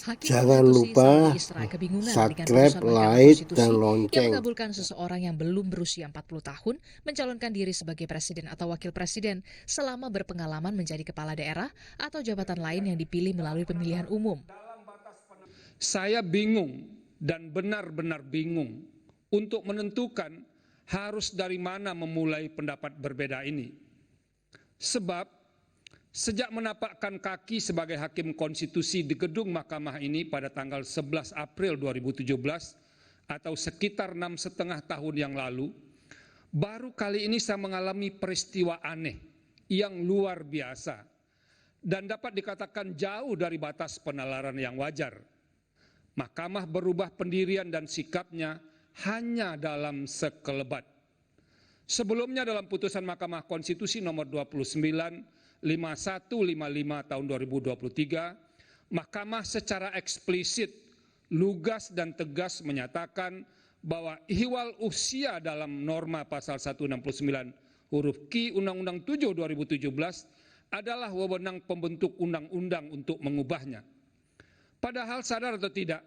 Hakim Jangan Konstitusi Saldi lupa Isra kebingungan dengan subscribe, putusan Mahkamah like, dan Konstitusi yang lonceng. mengabulkan seseorang yang belum berusia 40 tahun mencalonkan diri sebagai presiden atau wakil presiden selama berpengalaman menjadi kepala daerah atau jabatan lain yang dipilih melalui pemilihan umum. Saya bingung dan benar-benar bingung untuk menentukan harus dari mana memulai pendapat berbeda ini. Sebab sejak menapakkan kaki sebagai hakim konstitusi di gedung mahkamah ini pada tanggal 11 April 2017 atau sekitar 6,5 tahun yang lalu, baru kali ini saya mengalami peristiwa aneh yang luar biasa dan dapat dikatakan jauh dari batas penalaran yang wajar. Mahkamah berubah pendirian dan sikapnya hanya dalam sekelebat. Sebelumnya dalam putusan Mahkamah Konstitusi nomor 29 5155 tahun 2023, Mahkamah secara eksplisit, lugas dan tegas menyatakan bahwa ihwal usia dalam norma pasal 169 huruf Q Undang-Undang 7 2017 adalah wewenang pembentuk undang-undang untuk mengubahnya. Padahal sadar atau tidak,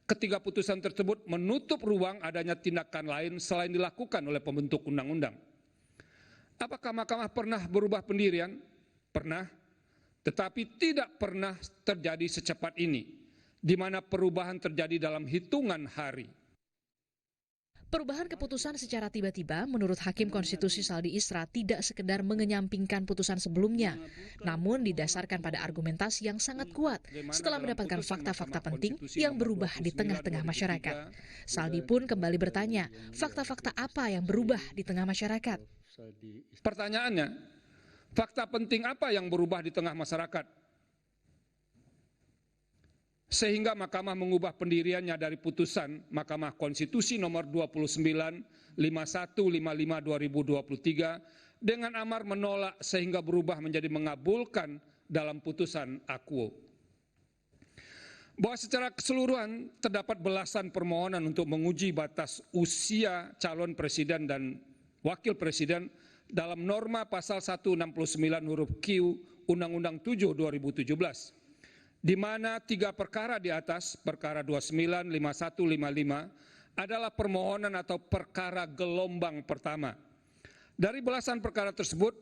ketiga putusan tersebut menutup ruang adanya tindakan lain selain dilakukan oleh pembentuk undang-undang. Apakah mahkamah pernah berubah pendirian? Pernah, tetapi tidak pernah terjadi secepat ini, di mana perubahan terjadi dalam hitungan hari. Perubahan keputusan secara tiba-tiba menurut Hakim Konstitusi Saldi Isra tidak sekedar mengenyampingkan putusan sebelumnya, namun didasarkan pada argumentasi yang sangat kuat setelah mendapatkan fakta-fakta penting yang berubah di tengah-tengah masyarakat. Saldi pun kembali bertanya, fakta-fakta apa yang berubah di tengah masyarakat? Pertanyaannya, fakta penting apa yang berubah di tengah masyarakat? Sehingga Mahkamah mengubah pendiriannya dari putusan Mahkamah Konstitusi nomor 29 5155 2023 dengan amar menolak sehingga berubah menjadi mengabulkan dalam putusan akuo. Bahwa secara keseluruhan terdapat belasan permohonan untuk menguji batas usia calon presiden dan wakil presiden dalam norma pasal 169 huruf Q Undang-Undang 7 2017. Di mana 3 perkara di atas, perkara 29, 51, 55, adalah permohonan atau perkara gelombang pertama. Dari belasan perkara tersebut,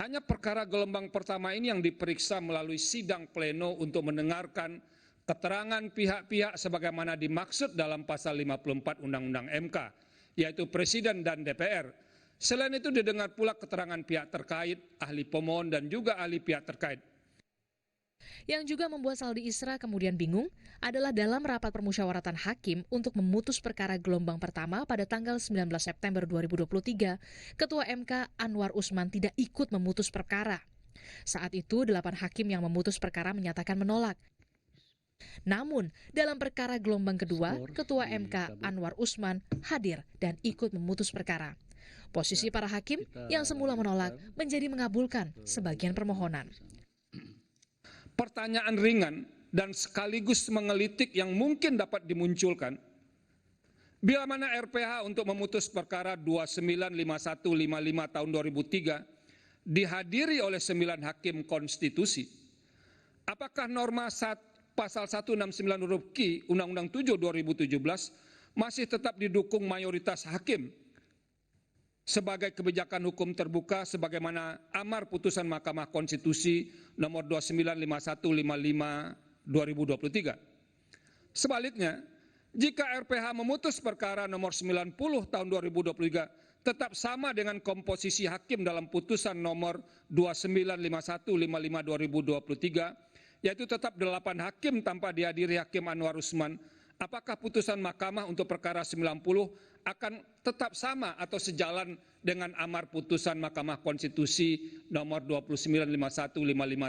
hanya perkara gelombang pertama ini yang diperiksa melalui sidang pleno untuk mendengarkan keterangan pihak-pihak sebagaimana dimaksud dalam pasal 54 Undang-Undang MK, yaitu Presiden dan DPR. Selain itu didengar pula keterangan pihak terkait, ahli pemohon dan juga ahli pihak terkait. Yang juga membuat Saldi Isra kemudian bingung adalah dalam rapat permusyawaratan hakim untuk memutus perkara gelombang pertama pada tanggal 19 September 2023, Ketua MK Anwar Usman tidak ikut memutus perkara. Saat itu 8 hakim yang memutus perkara menyatakan menolak. Namun dalam perkara gelombang kedua, Ketua MK Anwar Usman hadir dan ikut memutus perkara. Posisi para hakim yang semula menolak menjadi mengabulkan sebagian permohonan. Pertanyaan ringan dan sekaligus mengelitik yang mungkin dapat dimunculkan, bila mana RPH untuk memutus perkara 295155 tahun 2003 dihadiri oleh 9 hakim konstitusi, apakah norma pasal 169 huruf Q Undang-Undang 7 2017 masih tetap didukung mayoritas hakim sebagai kebijakan hukum terbuka sebagaimana amar putusan Mahkamah Konstitusi nomor 295155 2023. Sebaliknya, jika RPH memutus perkara nomor 90 tahun 2023 tetap sama dengan komposisi hakim dalam putusan nomor 295155 2023, yaitu tetap 8 hakim tanpa dihadiri Hakim Anwar Usman, apakah putusan Mahkamah untuk perkara 90 akan tetap sama atau sejalan dengan amar putusan Mahkamah Konstitusi nomor 295155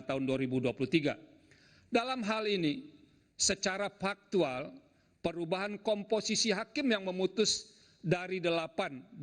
tahun 2023. Dalam hal ini, secara faktual, perubahan komposisi hakim yang memutus dari 8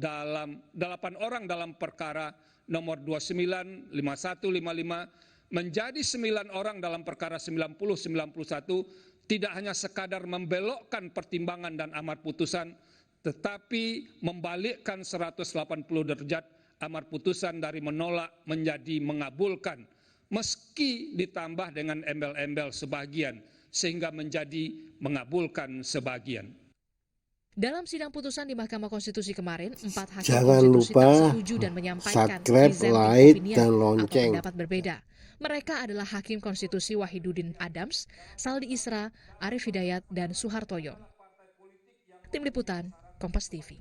orang dalam perkara nomor 29 5155 menjadi 9 orang dalam perkara 90 91 tidak hanya sekadar membelokkan pertimbangan dan amar putusan, tetapi membalikkan 180 derajat amar putusan dari menolak menjadi mengabulkan, meski ditambah dengan embel-embel sebagian sehingga menjadi mengabulkan sebagian. Dalam sidang putusan di Mahkamah Konstitusi kemarin, 4 hakim Jangan konstitusi tak lupa setuju dan menyampaikan subscribe, dissenting like, opinion dan atau lonceng. pendapat berbeda. Mereka adalah Hakim Konstitusi Wahidudin Adams, Saldi Isra, Arief Hidayat, dan Suhartoyo. Tim Liputan, Kompas TV.